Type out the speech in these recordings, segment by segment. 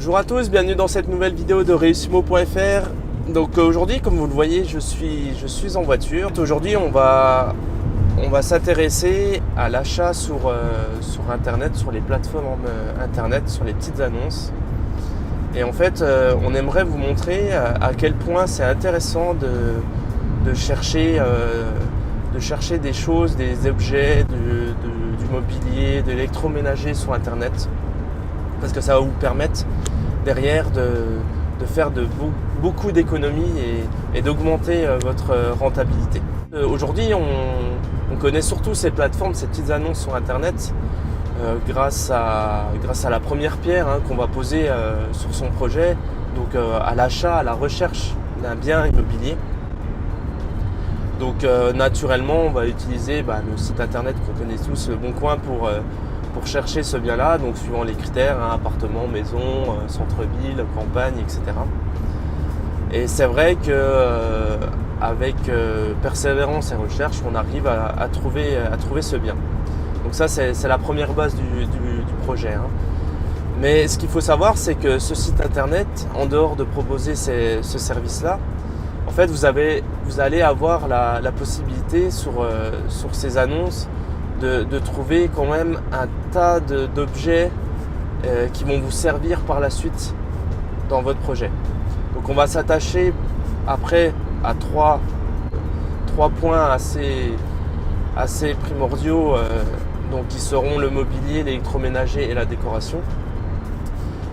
Bonjour à tous, bienvenue dans cette nouvelle vidéo de Reusimo.fr. Donc aujourd'hui, comme vous le voyez, je suis en voiture. Aujourd'hui, on va s'intéresser à l'achat sur Internet, sur les plateformes Internet, sur les petites annonces. Et en fait, on aimerait vous montrer à quel point c'est intéressant de chercher des choses, des objets, du mobilier, de l'électroménager sur Internet. Parce que ça va vous permettre derrière de faire beaucoup d'économies et d'augmenter votre rentabilité. Aujourd'hui, on connaît surtout ces plateformes, ces petites annonces sur Internet grâce à la première pierre qu'on va poser sur son projet, donc à l'achat, à la recherche d'un bien immobilier. Donc naturellement, on va utiliser le site Internet qu'on connaît tous, Le Bon Coin, pour chercher ce bien-là, donc suivant les critères, appartement, maison, centre-ville, campagne, etc. Et c'est vrai que avec persévérance et recherche, on arrive à trouver ce bien. Donc ça, c'est la première base du projet. Mais ce qu'il faut savoir, c'est que ce site Internet, en dehors de proposer ce service-là, en fait, vous allez avoir la possibilité sur ces annonces de trouver quand même un tas d'objets qui vont vous servir par la suite dans votre projet. Donc on va s'attacher après à trois points assez primordiaux, donc qui seront le mobilier, l'électroménager et la décoration.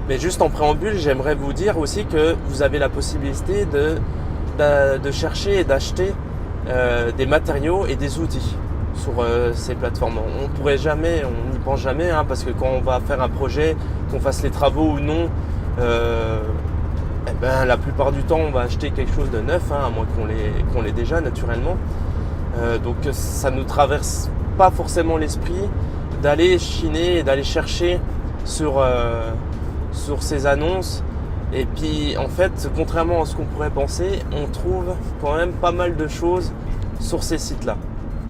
Mais juste en préambule, j'aimerais vous dire aussi que vous avez la possibilité de chercher et d'acheter des matériaux et des outils sur ces plateformes. On n'y pense jamais, parce que quand on va faire un projet, qu'on fasse les travaux ou non, la plupart du temps on va acheter quelque chose de neuf, à moins qu'on l'ait déjà naturellement. Donc ça ne nous traverse pas forcément l'esprit d'aller chiner et d'aller chercher sur ces annonces. Et puis en fait, contrairement à ce qu'on pourrait penser, on trouve quand même pas mal de choses sur ces sites-là.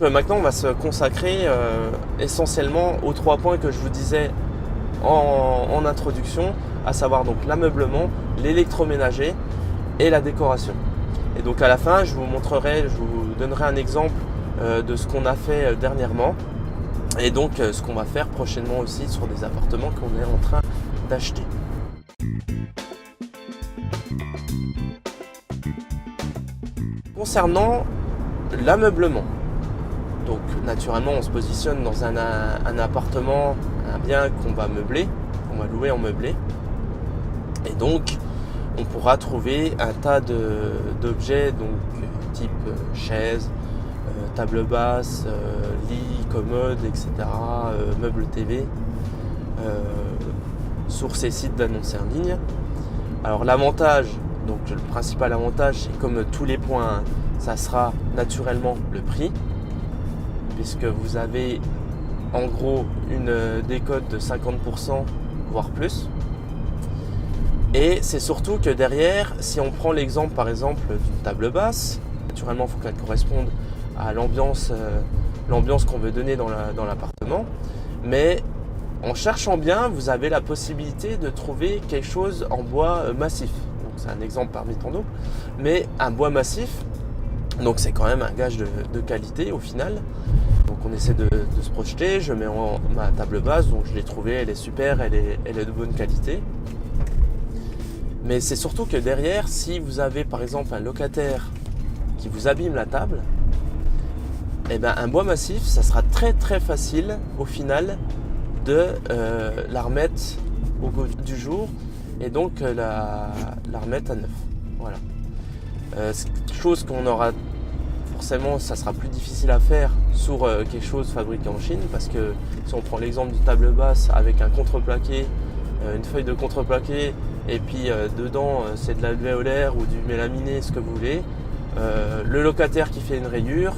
Maintenant, on va se consacrer essentiellement aux 3 points que je vous disais en introduction, à savoir donc l'ameublement, l'électroménager et la décoration. Et donc à la fin, je vous donnerai un exemple de ce qu'on a fait dernièrement et donc ce qu'on va faire prochainement aussi sur des appartements qu'on est en train d'acheter. Concernant l'ameublement, donc naturellement on se positionne dans un appartement, un bien qu'on va meubler, qu'on va louer en meublé. Et donc on pourra trouver un tas d'objets, donc type chaise, table basse, lit, commode, etc., meubles TV, sur ces sites d'annonces en ligne. Alors l'avantage, donc le principal avantage, c'est comme tous les points, ça sera naturellement le prix, puisque vous avez en gros une décote de 50%, voire plus. Et c'est surtout que derrière, si on prend l'exemple par exemple d'une table basse, naturellement il faut qu'elle corresponde à l'ambiance qu'on veut donner dans l'appartement, mais en cherchant bien, vous avez la possibilité de trouver quelque chose en bois massif. Donc c'est un exemple parmi tant d'autres, mais un bois massif, donc c'est quand même un gage de qualité au final. Donc on essaie de se projeter, je mets ma table basse, donc je l'ai trouvée, elle est super, elle est de bonne qualité. Mais c'est surtout que derrière, si vous avez par exemple un locataire qui vous abîme la table, un bois massif, ça sera très très facile au final de la remettre au goût du jour et donc la remettre à neuf. Voilà. Chose qu'on aura forcément, ça sera plus difficile à faire sur quelque chose fabriqué en Chine, parce que si on prend l'exemple d'une table basse avec un contreplaqué, une feuille de contreplaqué, et puis dedans c'est de l'alvéolaire ou du mélaminé, ce que vous voulez, le locataire qui fait une rayure,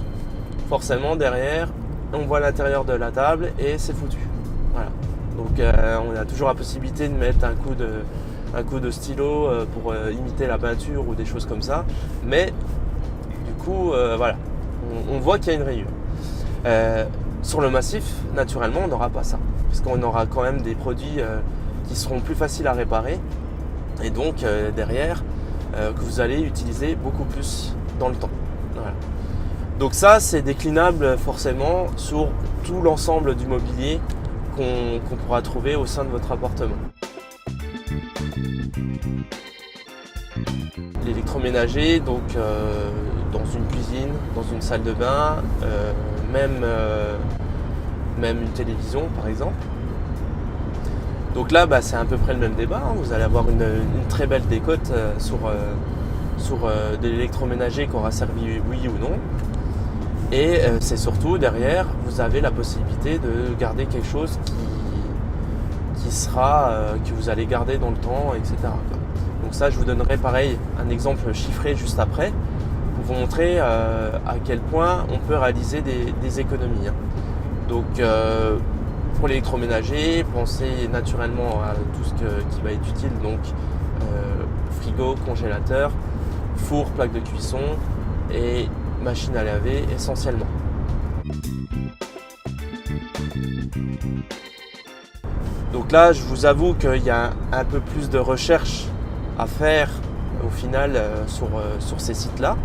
forcément derrière on voit l'intérieur de la table et c'est foutu. Voilà. Donc on a toujours la possibilité de mettre un coup de stylo pour imiter la peinture ou des choses comme ça, mais du coup voilà, on voit qu'il y a une rayure. Sur le massif, naturellement on n'aura pas ça, parce qu'on aura quand même des produits qui seront plus faciles à réparer et donc derrière que vous allez utiliser beaucoup plus dans le temps. Voilà. Donc ça, c'est déclinable forcément sur tout l'ensemble du mobilier qu'on pourra trouver au sein de votre appartement. L'électroménager, donc dans une cuisine, dans une salle de bain, même une télévision par exemple. Donc là, c'est à peu près le même débat. Vous allez avoir une très belle décote sur de l'électroménager qui aura servi oui ou non. Et c'est surtout derrière, vous avez la possibilité de garder quelque chose que vous allez garder dans le temps, etc. Donc ça, je vous donnerai pareil un exemple chiffré juste après pour vous montrer à quel point on peut réaliser des économies. Donc pour l'électroménager, pensez naturellement à tout ce qui va être utile, donc frigo, congélateur, four, plaque de cuisson et machine à laver essentiellement. Donc là, je vous avoue qu'il y a un peu plus de recherche à faire au final sur ces sites-là.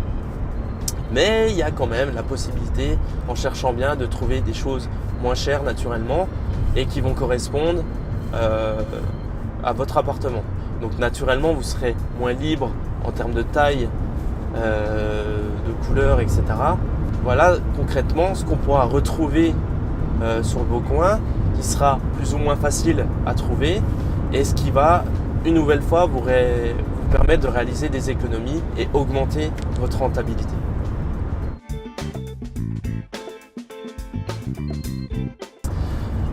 Mais il y a quand même la possibilité, en cherchant bien, de trouver des choses moins chères naturellement et qui vont correspondre à votre appartement. Donc naturellement, vous serez moins libre en termes de taille, de couleur, etc. Voilà concrètement ce qu'on pourra retrouver sur Beaucoin, qui sera plus ou moins facile à trouver et ce qui va une nouvelle fois vous permettre de réaliser des économies et augmenter votre rentabilité.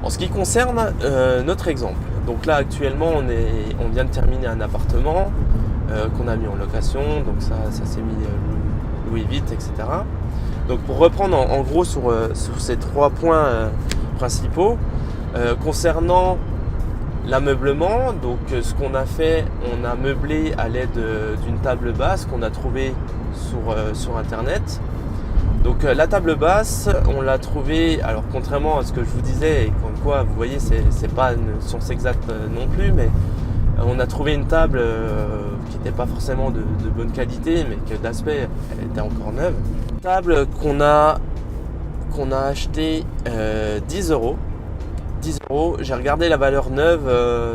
En ce qui concerne notre exemple, donc là actuellement on vient de terminer un appartement qu'on a mis en location, donc ça s'est mis loué vite, etc. Donc pour reprendre en gros sur ces 3 points principaux, concernant l'ameublement, donc ce qu'on a fait, on a meublé à l'aide d'une table basse qu'on a trouvée sur internet. Donc la table basse, on l'a trouvée, alors contrairement à ce que je vous disais, et comme quoi vous voyez c'est pas une science exacte non plus, mais on a trouvé une table qui n'était pas forcément de bonne qualité, mais que d'aspect elle était encore neuve. Une table qu'on a acheté 10 €. 10 €. J'ai regardé la valeur neuve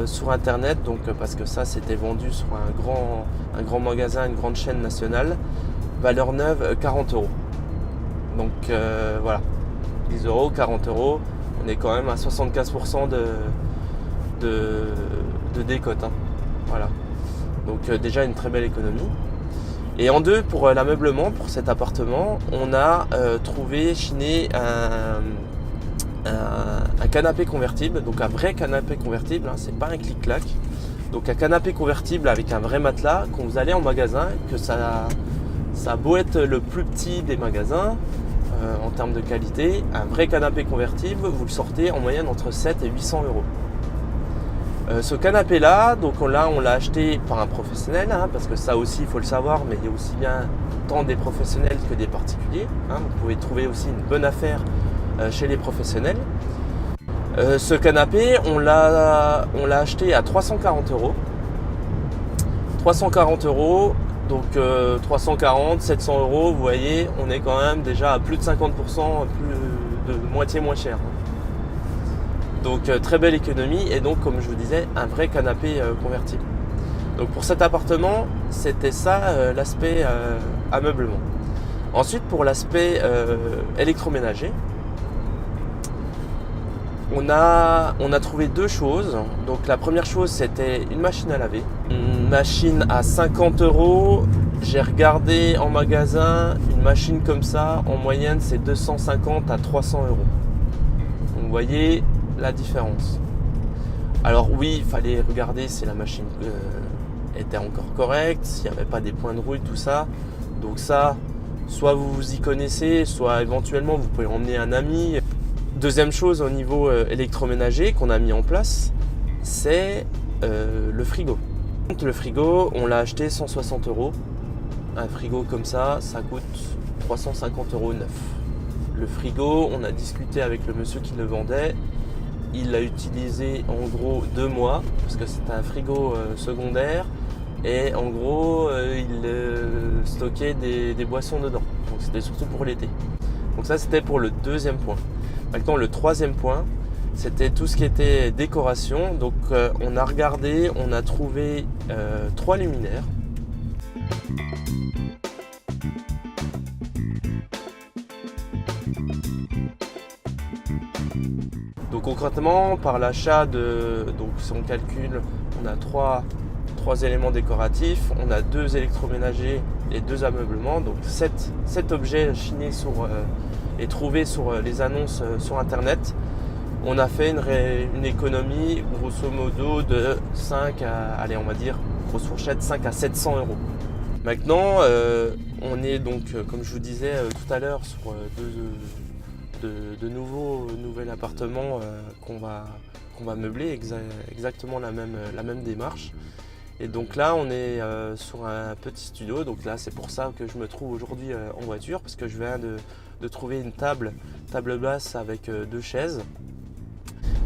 sur internet, donc parce que ça c'était vendu sur un grand magasin, une grande chaîne nationale. Valeur neuve 40 €. Donc voilà, 10 €, 40 €, on est quand même à 75% de décote. Voilà. Donc déjà une très belle économie. Et en deux, pour l'ameublement, pour cet appartement, on a trouvé chiné un canapé convertible, donc un vrai canapé convertible, c'est pas un clic-clac. Donc un canapé convertible avec un vrai matelas, quand vous allez en magasin, que ça a beau être le plus petit des magasins, en termes de qualité, un vrai canapé convertible, vous le sortez en moyenne entre 7 et 800 €. Ce canapé là, donc on l'a acheté par un professionnel, parce que ça aussi il faut le savoir, mais il y a aussi bien tant des professionnels que des particuliers. Vous pouvez trouver aussi une bonne affaire chez les professionnels. Ce canapé, on l'a acheté à 340 €. 340 €, donc 340, 700 €, vous voyez, on est quand même déjà à plus de 50%, plus de moitié moins cher. Donc très belle économie et donc comme je vous disais, un vrai canapé convertible. Donc pour cet appartement, c'était ça l'aspect ameublement. Ensuite pour l'aspect électroménager, on a trouvé 2 choses. Donc la première chose, c'était une machine à laver. Une machine à 50 €. J'ai regardé en magasin, une machine comme ça, en moyenne, c'est 250 à 300 €. Donc vous voyez la différence. Alors oui, il fallait regarder si la machine était encore correcte, s'il n'y avait pas des points de rouille, tout ça. Donc ça, soit vous vous y connaissez, soit éventuellement vous pouvez emmener un ami. Deuxième chose au niveau électroménager qu'on a mis en place, c'est le frigo. Le frigo, on l'a acheté 160 €. Un frigo comme ça coûte 350 € neuf. Le frigo, on a discuté avec le monsieur qui le vendait. Il l'a utilisé en gros 2 mois, parce que c'est un frigo secondaire. Et en gros, il stockait des boissons dedans. Donc c'était surtout pour l'été. Donc ça, c'était pour le deuxième point. Maintenant, le troisième point, c'était tout ce qui était décoration. Donc on a regardé, on a trouvé 3 luminaires. Donc concrètement, par l'achat donc si on calcule, on a 3 éléments décoratifs, on a 2 électroménagers et 2 ameublements, donc 7 objets chinés et trouvés sur les annonces sur internet. On a fait une économie grosso modo de 5 à, allez on va dire, grosse fourchette, 5 à 700 euros. Maintenant, on est donc, comme je vous disais tout à l'heure, sur de nouvel appartement qu'on va meubler, exactement la même démarche. Et donc là on est sur un petit studio, donc là c'est pour ça que je me trouve aujourd'hui en voiture, parce que je viens de trouver une table basse avec 2 chaises.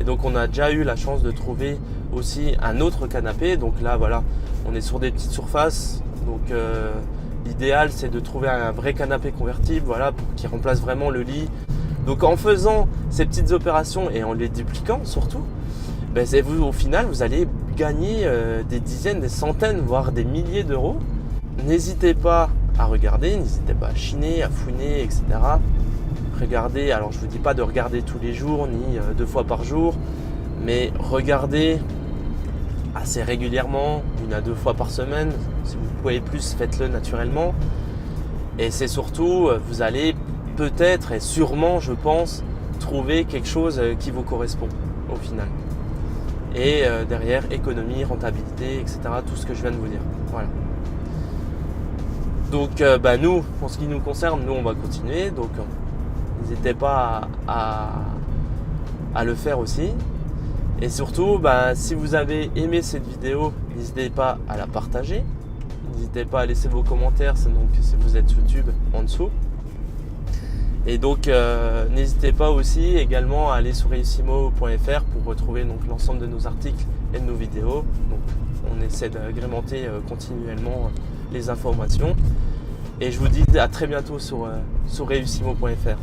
Et donc on a déjà eu la chance de trouver aussi un autre canapé, donc là voilà, on est sur des petites surfaces, donc l'idéal c'est de trouver un vrai canapé convertible, voilà, qui remplace vraiment le lit. Donc en faisant ces petites opérations et en les dupliquant surtout, au final vous allez gagner des dizaines, des centaines, voire des milliers d'euros. N'hésitez pas à regarder, n'hésitez pas à chiner, à fouiner, etc. Regardez, alors je ne vous dis pas de regarder tous les jours ni 2 fois par jour, mais regardez assez régulièrement, 1 à 2 fois par semaine. Si vous pouvez plus, faites-le naturellement. Et c'est surtout, vous allez peut-être et sûrement, je pense, trouver quelque chose qui vous correspond au final. Et derrière, économie, rentabilité, etc. Tout ce que je viens de vous dire. Voilà. Donc nous, en ce qui nous concerne, nous on va continuer. Donc n'hésitez pas à le faire aussi. Et surtout, si vous avez aimé cette vidéo, n'hésitez pas à la partager. N'hésitez pas à laisser vos commentaires, donc si vous êtes sur YouTube, en dessous. Et donc n'hésitez pas aussi également à aller sur reusimo.fr pour retrouver donc l'ensemble de nos articles et de nos vidéos. Donc on essaie d'agrémenter continuellement les informations. Et je vous dis à très bientôt sur reusimo.fr.